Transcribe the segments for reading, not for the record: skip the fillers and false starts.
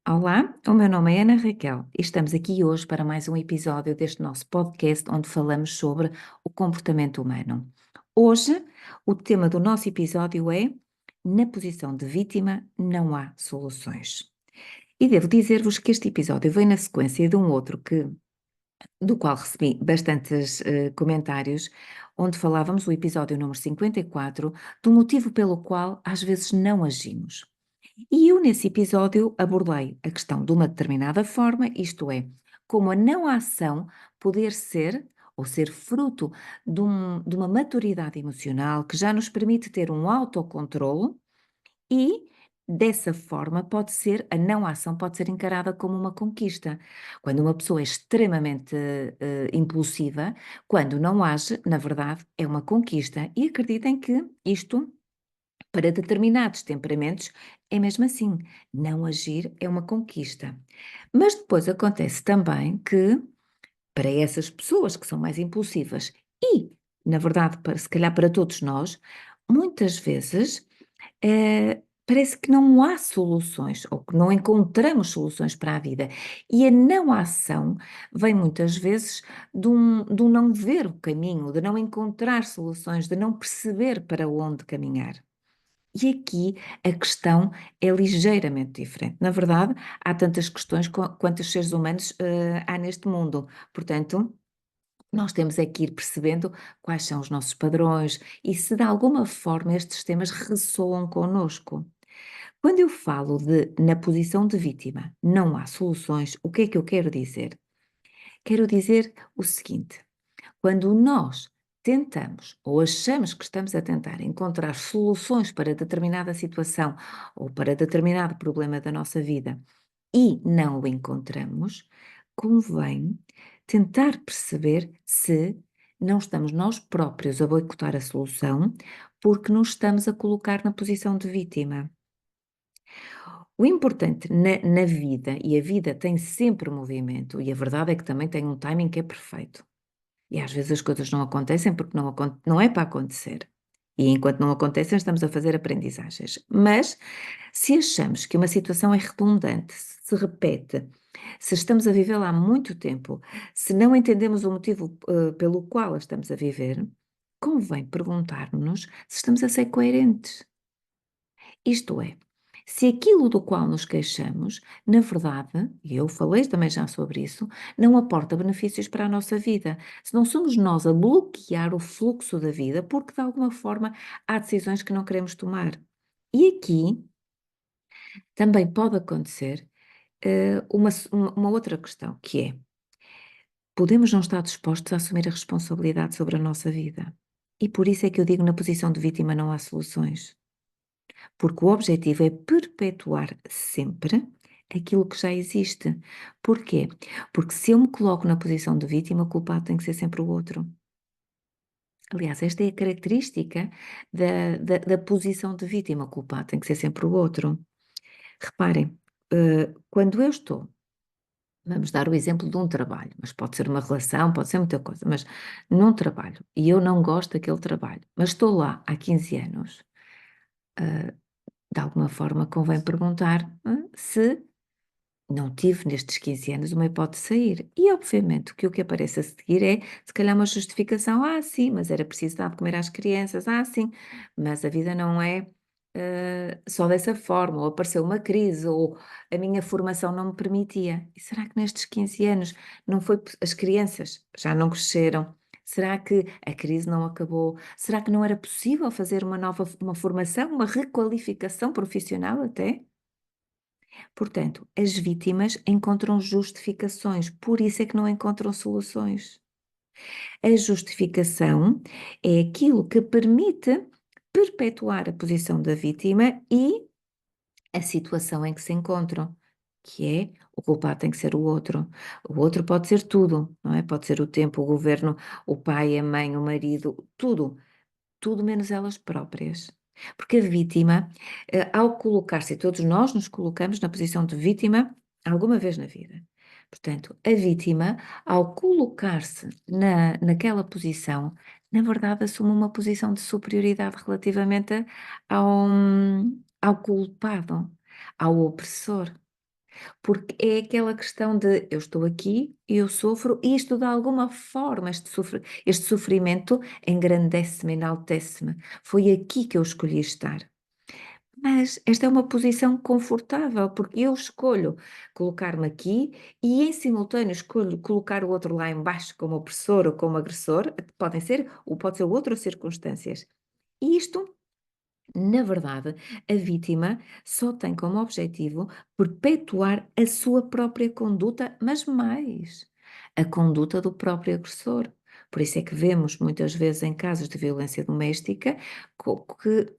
Olá, o meu nome é Ana Raquel e estamos aqui hoje para mais um episódio deste nosso podcast onde falamos sobre o comportamento humano. Hoje, o tema do nosso episódio é: na posição de vítima não há soluções. E devo dizer-vos que este episódio vem na sequência de um outro do qual recebi bastantes comentários, onde falávamos, o episódio número 54, do motivo pelo qual às vezes não agimos. E eu, nesse episódio, abordei a questão de uma determinada forma, isto é, como a não ação poder ser ou ser fruto de uma maturidade emocional que já nos permite ter um autocontrolo e, dessa forma, a não ação pode ser encarada como uma conquista. Quando uma pessoa é extremamente impulsiva, quando não age, na verdade, é uma conquista. E acreditem que isto para determinados temperamentos é mesmo assim, não agir é uma conquista. Mas depois acontece também que, para essas pessoas que são mais impulsivas e, na verdade, se calhar para todos nós, muitas vezes parece que não há soluções ou que não encontramos soluções para a vida. E a não ação vem muitas vezes de um não ver o caminho, de não encontrar soluções, de não perceber para onde caminhar. E aqui a questão é ligeiramente diferente. Na verdade, há tantas questões quantos seres humanos há neste mundo. Portanto, nós temos é que ir percebendo quais são os nossos padrões e se de alguma forma estes temas ressoam connosco. Quando eu falo de na posição de vítima não há soluções, o que é que eu quero dizer? Quero dizer o seguinte: quando nós tentamos ou achamos que estamos a tentar encontrar soluções para determinada situação ou para determinado problema da nossa vida e não o encontramos, convém tentar perceber se não estamos nós próprios a boicotar a solução porque nos estamos a colocar na posição de vítima. O importante na vida, e a vida tem sempre movimento, e a verdade é que também tem um timing que é perfeito. E às vezes as coisas não acontecem porque não é para acontecer. E enquanto não acontecem, estamos a fazer aprendizagens. Mas se achamos que uma situação é redundante, se repete, se estamos a vivê-la há muito tempo, se não entendemos o motivo pelo qual a estamos a viver, convém perguntar-nos se estamos a ser coerentes. Isto é, se aquilo do qual nos queixamos, na verdade, e eu falei também já sobre isso, não aporta benefícios para a nossa vida. Se não somos nós a bloquear o fluxo da vida, porque de alguma forma há decisões que não queremos tomar. E aqui também pode acontecer uma outra questão, que é: podemos não estar dispostos a assumir a responsabilidade sobre a nossa vida. E por isso é que eu digo, na posição de vítima não há soluções. Porque o objetivo é perpetuar sempre aquilo que já existe. Porquê? Porque se eu me coloco na posição de vítima, o culpado tem que ser sempre o outro. Aliás, esta é a característica da posição de vítima, o culpado tem que ser sempre o outro. Reparem, quando eu estou, vamos dar o exemplo de um trabalho, mas pode ser uma relação, pode ser muita coisa, mas num trabalho, e eu não gosto daquele trabalho, mas estou lá há 15 anos, ah, de alguma forma convém perguntar se não tive nestes 15 anos uma hipótese de sair. E obviamente que o que aparece a seguir é, se calhar, uma justificação: ah, sim, mas era preciso dar de comer às crianças, ah, sim, mas a vida não é só dessa forma, ou apareceu uma crise, ou a minha formação não me permitia. E será que nestes 15 anos não foi, as crianças já não cresceram? Será que a crise não acabou? Será que não era possível fazer uma formação, uma requalificação profissional até? Portanto, as vítimas encontram justificações, por isso é que não encontram soluções. A justificação é aquilo que permite perpetuar a posição da vítima e a situação em que se encontram, que é: o culpado tem que ser o outro. O outro pode ser tudo, não é? Pode ser o tempo, o governo, o pai, a mãe, o marido, tudo. Tudo menos elas próprias. Porque a vítima, ao colocar-se, e todos nós nos colocamos na posição de vítima alguma vez na vida. Portanto, a vítima, ao colocar-se naquela posição, na verdade assume uma posição de superioridade relativamente ao culpado, ao opressor. Porque é aquela questão de eu estou aqui, eu sofro, e isto de alguma forma, este sofrimento engrandece-me, enaltece-me. Foi aqui que eu escolhi estar. Mas esta é uma posição confortável, porque eu escolho colocar-me aqui e, em simultâneo, escolho colocar o outro lá embaixo como opressor ou como agressor, podem ser, ou pode ser outras circunstâncias. E isto, na verdade, a vítima só tem como objetivo perpetuar a sua própria conduta, mas mais, a conduta do próprio agressor. Por isso é que vemos muitas vezes em casos de violência doméstica que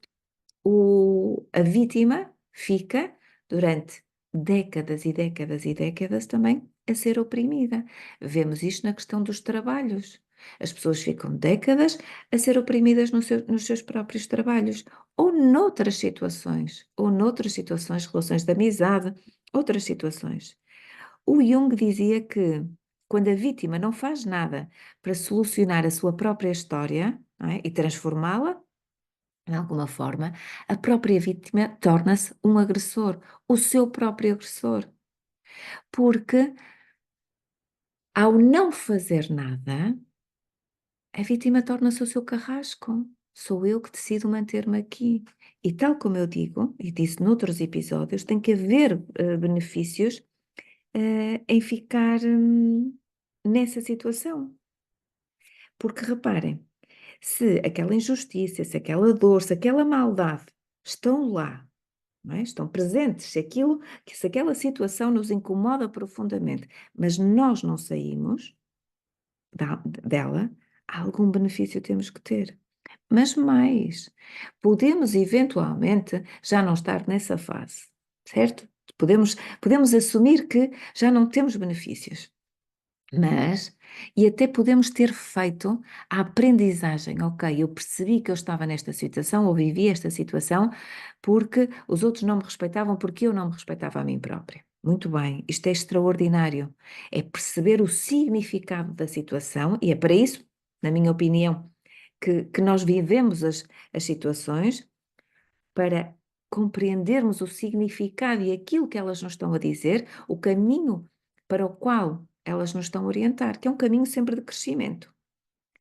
a vítima fica durante décadas e décadas e décadas também a ser oprimida. Vemos isto na questão dos trabalhos. As pessoas ficam décadas a ser oprimidas nos seus próprios trabalhos, ou noutras situações, relações de amizade, outras situações. O Jung dizia que quando a vítima não faz nada para solucionar a sua própria história, não é, e transformá-la, de alguma forma, a própria vítima torna-se um agressor, o seu próprio agressor. Porque ao não fazer nada, a vítima torna-se o seu carrasco. Sou eu que decido manter-me aqui. E tal como eu digo, e disse noutros episódios, tem que haver benefícios em ficar nessa situação. Porque reparem, se aquela injustiça, se aquela dor, se aquela maldade estão lá, não é? Estão presentes, se aquela situação nos incomoda profundamente, mas nós não saímos dela, algum benefício temos que ter. Mas mais, podemos eventualmente já não estar nessa fase, certo? Podemos assumir que já não temos benefícios. Mas, e até podemos ter feito a aprendizagem, ok, eu percebi que eu estava nesta situação, ou vivi esta situação, porque os outros não me respeitavam, porque eu não me respeitava a mim própria. Muito bem, isto é extraordinário. É perceber o significado da situação, e é para isso, na minha opinião, que nós vivemos as situações, para compreendermos o significado e aquilo que elas nos estão a dizer, o caminho para o qual elas nos estão a orientar, que é um caminho sempre de crescimento.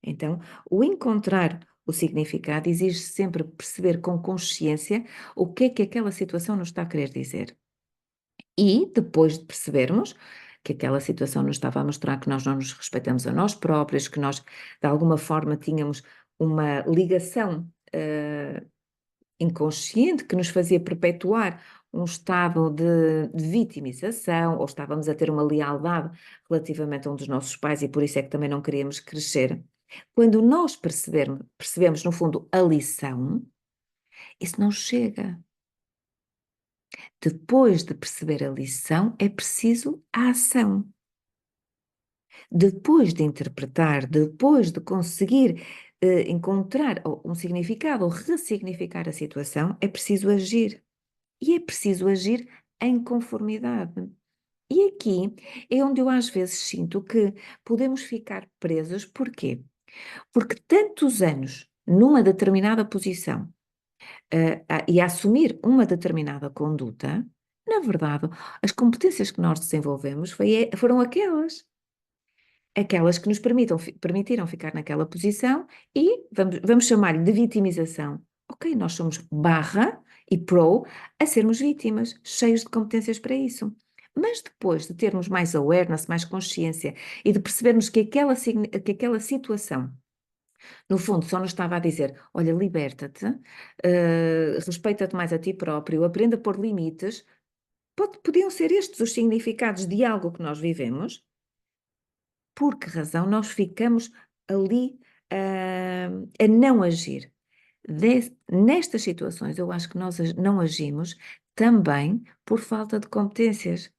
Então, o encontrar o significado exige sempre perceber com consciência o que é que aquela situação nos está a querer dizer. E depois de percebermos que aquela situação nos estava a mostrar que nós não nos respeitamos a nós próprios, que nós de alguma forma tínhamos uma ligação inconsciente que nos fazia perpetuar um estado de vitimização, ou estávamos a ter uma lealdade relativamente a um dos nossos pais e por isso é que também não queríamos crescer. Quando nós percebemos no fundo a lição, isso não chega. Depois de perceber a lição, é preciso a ação. Depois de interpretar, depois de conseguir encontrar um significado ou ressignificar a situação, é preciso agir. E é preciso agir em conformidade. E aqui é onde eu às vezes sinto que podemos ficar presos. Porquê? Porque tantos anos numa determinada posição e a assumir uma determinada conduta, na verdade, as competências que nós desenvolvemos foram aquelas que nos permitiram ficar naquela posição e vamos chamar-lhe de vitimização. Ok, nós somos barra e pro a sermos vítimas, cheios de competências para isso. Mas depois de termos mais awareness, mais consciência e de percebermos que aquela situação, no fundo, só nos estava a dizer: olha, liberta-te, respeita-te mais a ti próprio, aprenda a pôr limites, podiam ser estes os significados de algo que nós vivemos. Por que razão nós ficamos ali a não agir? Nestas situações, eu acho que nós não agimos também por falta de competências.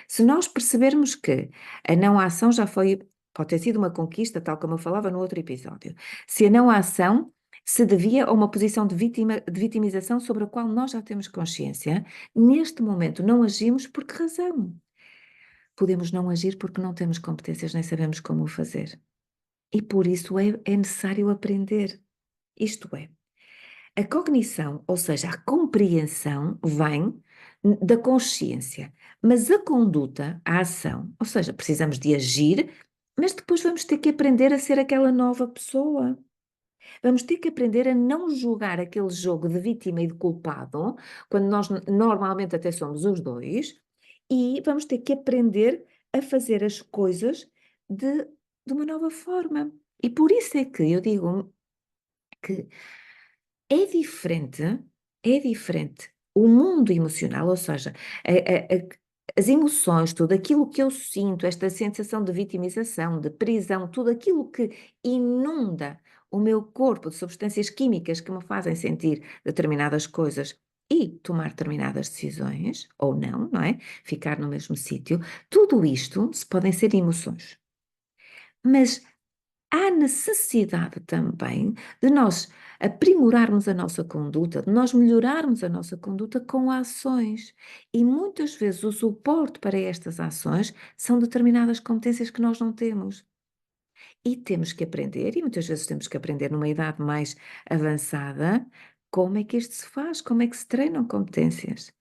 Se nós percebermos que a não ação já pode ter sido uma conquista, tal como eu falava no outro episódio, se a não ação se devia a uma posição de vitimização sobre a qual nós já temos consciência, neste momento não agimos por que razão? Podemos não agir porque não temos competências nem sabemos como o fazer. E por isso é necessário aprender. Isto é, a cognição, ou seja, a compreensão, vem da consciência. Mas a conduta, a ação, ou seja, precisamos de agir, mas depois vamos ter que aprender a ser aquela nova pessoa. Vamos ter que aprender a não julgar aquele jogo de vítima e de culpado, quando nós normalmente até somos os dois, e vamos ter que aprender a fazer as coisas de uma nova forma. E por isso é que eu digo que é diferente o mundo emocional, ou seja, as emoções, tudo aquilo que eu sinto, esta sensação de vitimização, de prisão, tudo aquilo que inunda o meu corpo de substâncias químicas que me fazem sentir determinadas coisas e tomar determinadas decisões, ou não, não é? Ficar no mesmo sítio, tudo isto podem ser emoções. Mas há necessidade também de nós aprimorarmos a nossa conduta, de nós melhorarmos a nossa conduta com ações. E muitas vezes o suporte para estas ações são determinadas competências que nós não temos. E temos que aprender, e muitas vezes temos que aprender numa idade mais avançada, como é que isto se faz, como é que se treinam competências.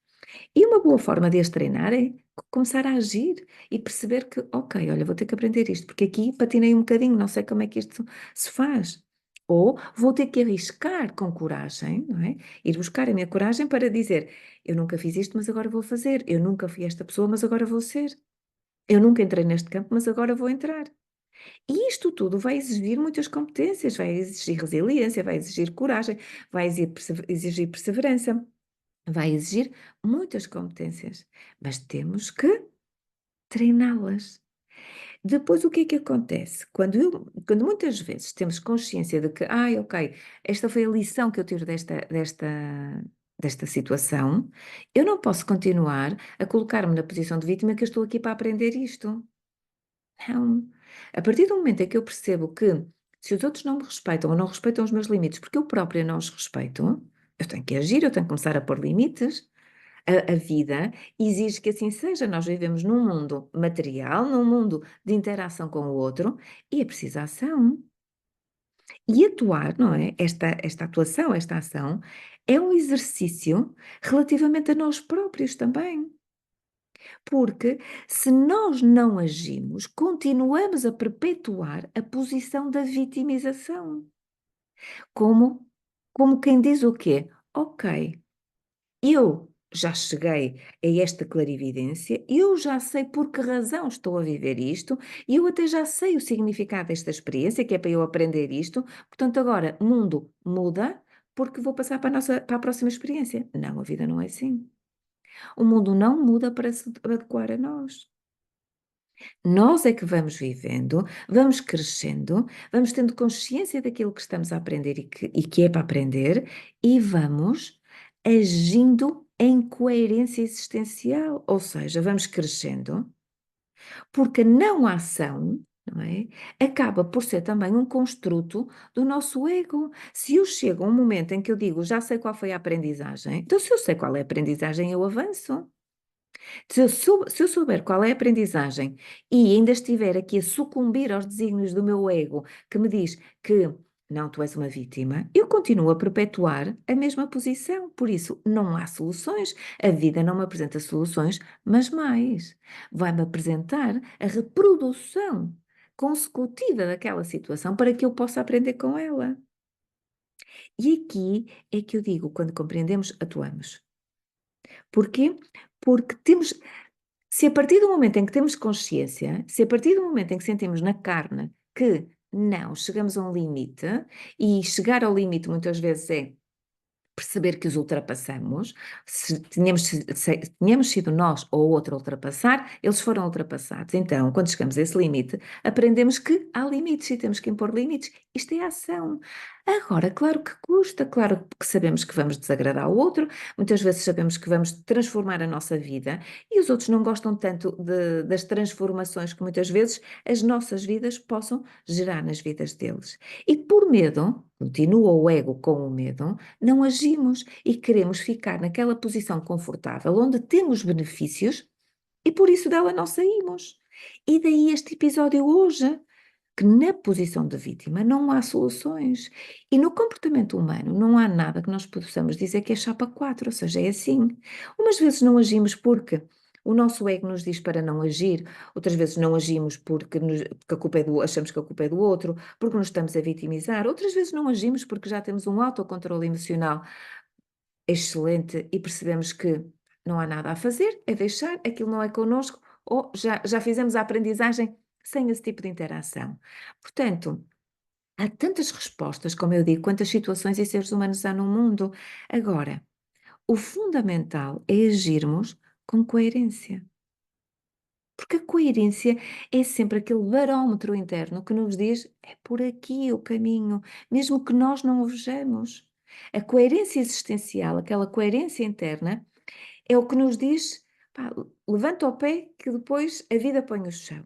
E uma boa forma de as treinar é começar a agir e perceber que, ok, olha, vou ter que aprender isto, porque aqui patinei um bocadinho, não sei como é que isto se faz. Ou vou ter que arriscar com coragem, não é? Ir buscar a minha coragem para dizer, eu nunca fiz isto, mas agora vou fazer. Eu nunca fui esta pessoa, mas agora vou ser. Eu nunca entrei neste campo, mas agora vou entrar. E isto tudo vai exigir muitas competências, vai exigir resiliência, vai exigir coragem, vai exigir perseverança. Vai exigir muitas competências, mas temos que treiná-las. Depois, o que é que acontece? Quando muitas vezes temos consciência de que, ai, ok, esta foi a lição que eu tiro desta situação, eu não posso continuar a colocar-me na posição de vítima que eu estou aqui para aprender isto. Não. A partir do momento em que eu percebo que se os outros não me respeitam ou não respeitam os meus limites, porque eu própria não os respeito, eu tenho que agir, eu tenho que começar a pôr limites. A vida exige que assim seja. Nós vivemos num mundo material, num mundo de interação com o outro, e é preciso ação. E atuar, não é? Esta atuação, esta ação, é um exercício relativamente a nós próprios também. Porque se nós não agimos, continuamos a perpetuar a posição da vitimização. Como, como quem diz o quê? Ok, eu já cheguei a esta clarividência, eu já sei por que razão estou a viver isto, e eu até já sei o significado desta experiência, que é para eu aprender isto, portanto agora, mundo muda, porque vou passar para a próxima experiência. Não, a vida não é assim. O mundo não muda para se adequar a nós. Nós é que vamos vivendo, vamos crescendo, vamos tendo consciência daquilo que estamos a aprender e que é para aprender, e vamos agindo em coerência existencial, ou seja, vamos crescendo, porque a não ação, não é? Acaba por ser também um construto do nosso ego. Se eu chego a um momento em que eu digo, já sei qual foi a aprendizagem, então se eu sei qual é a aprendizagem, eu avanço. Se eu souber qual é a aprendizagem e ainda estiver aqui a sucumbir aos desígnios do meu ego, que me diz que não, tu és uma vítima, eu continuo a perpetuar a mesma posição. Por isso, não há soluções. A vida não me apresenta soluções, mas mais, vai-me apresentar a reprodução consecutiva daquela situação para que eu possa aprender com ela. E aqui é que eu digo, quando compreendemos, atuamos. Porquê? Porque temos. Se a partir do momento em que temos consciência, se a partir do momento em que sentimos na carne que não, chegamos a um limite, e chegar ao limite muitas vezes é perceber que os ultrapassamos, se tínhamos sido nós ou outro a ultrapassar, eles foram ultrapassados. Então, quando chegamos a esse limite, aprendemos que há limites e temos que impor limites. Isto é ação. Agora, claro que custa, claro que sabemos que vamos desagradar ao outro, muitas vezes sabemos que vamos transformar a nossa vida e os outros não gostam tanto das transformações que muitas vezes as nossas vidas possam gerar nas vidas deles. E por medo, continua o ego com o medo, não agimos e queremos ficar naquela posição confortável onde temos benefícios e por isso dela não saímos. E daí este episódio hoje. que na posição de vítima não há soluções. E no comportamento humano não há nada que nós possamos dizer que é chapa 4, ou seja, é assim. Umas vezes não agimos porque o nosso ego nos diz para não agir, outras vezes não agimos porque a culpa é achamos que a culpa é do outro, porque nos estamos a vitimizar, outras vezes não agimos porque já temos um autocontrole emocional excelente e percebemos que não há nada a fazer, é deixar, aquilo não é connosco, ou já fizemos a aprendizagem sem esse tipo de interação. Portanto, há tantas respostas, como eu digo, quantas situações e seres humanos há no mundo. Agora, o fundamental é agirmos com coerência. Porque a coerência é sempre aquele barómetro interno que nos diz é por aqui o caminho, mesmo que nós não o vejamos. A coerência existencial, aquela coerência interna, é o que nos diz, pá, levanta o pé que depois a vida põe o chão.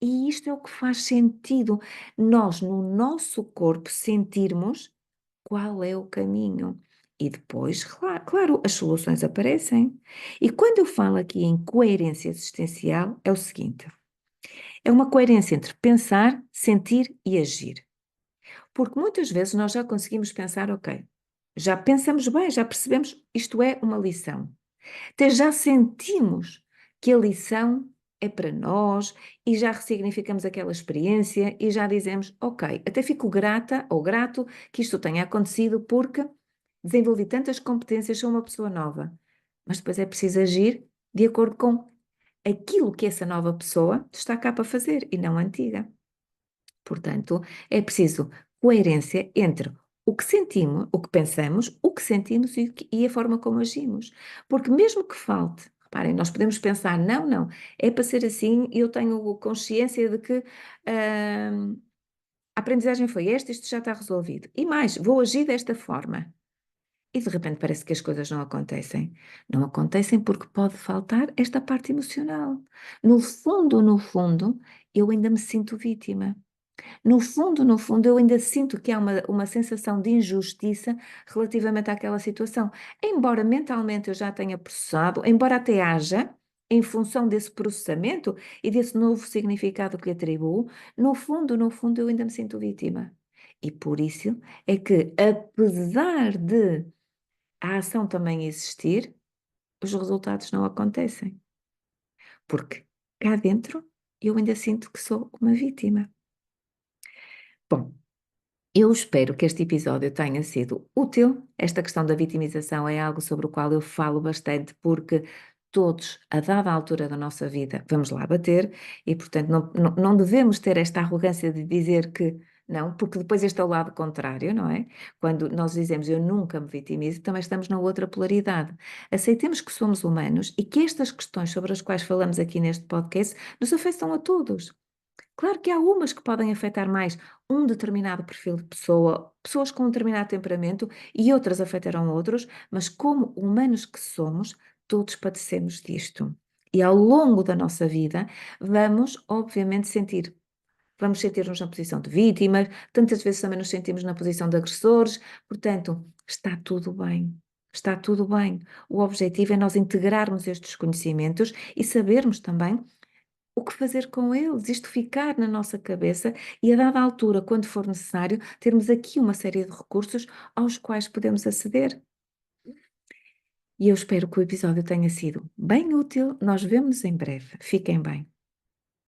E isto é o que faz sentido, nós no nosso corpo sentirmos qual é o caminho. E depois, claro, as soluções aparecem. E quando eu falo aqui em coerência existencial, é o seguinte: é uma coerência entre pensar, sentir e agir. Porque muitas vezes nós já conseguimos pensar, ok, já pensamos bem, já percebemos, isto é uma lição. Até já sentimos que a lição é para nós e já ressignificamos aquela experiência e já dizemos, ok, até fico grata ou grato que isto tenha acontecido porque desenvolvi tantas competências, sou uma pessoa nova. Mas depois é preciso agir de acordo com aquilo que essa nova pessoa está cá para fazer e não a antiga. Portanto, é preciso coerência entre o que sentimos, o que pensamos, o que sentimos e a forma como agimos. Porque mesmo que falte, reparem, nós podemos pensar, não, é para ser assim, eu tenho consciência de que a aprendizagem foi esta, isto já está resolvido. E mais, vou agir desta forma. E de repente parece que as coisas não acontecem. Não acontecem porque pode faltar esta parte emocional. No fundo, eu ainda me sinto vítima. No fundo, eu ainda sinto que há uma sensação de injustiça relativamente àquela situação. Embora mentalmente eu já tenha processado, embora até haja, em função desse processamento e desse novo significado que lhe atribuo, no fundo, eu ainda me sinto vítima. E por isso é que, apesar de a ação também existir, os resultados não acontecem. Porque cá dentro eu ainda sinto que sou uma vítima. Bom, eu espero que este episódio tenha sido útil. Esta questão da vitimização é algo sobre o qual eu falo bastante, porque todos, a dada altura da nossa vida, vamos lá bater, e portanto não devemos ter esta arrogância de dizer que não, porque depois este é o lado contrário, não é? Quando nós dizemos eu nunca me vitimizo, também estamos na outra polaridade. Aceitemos que somos humanos e que estas questões sobre as quais falamos aqui neste podcast nos afetam a todos. Claro que há umas que podem afetar mais um determinado perfil de pessoa, pessoas com um determinado temperamento e outras afetarão outros, mas como humanos que somos, todos padecemos disto. E ao longo da nossa vida, obviamente, vamos sentir-nos na posição de vítimas, tantas vezes também nos sentimos na posição de agressores, portanto, está tudo bem. Está tudo bem. O objetivo é nós integrarmos estes conhecimentos e sabermos também o que fazer com eles, isto ficar na nossa cabeça e a dada altura, quando for necessário, termos aqui uma série de recursos aos quais podemos aceder. E eu espero que o episódio tenha sido bem útil. Nós vemos em breve. Fiquem bem.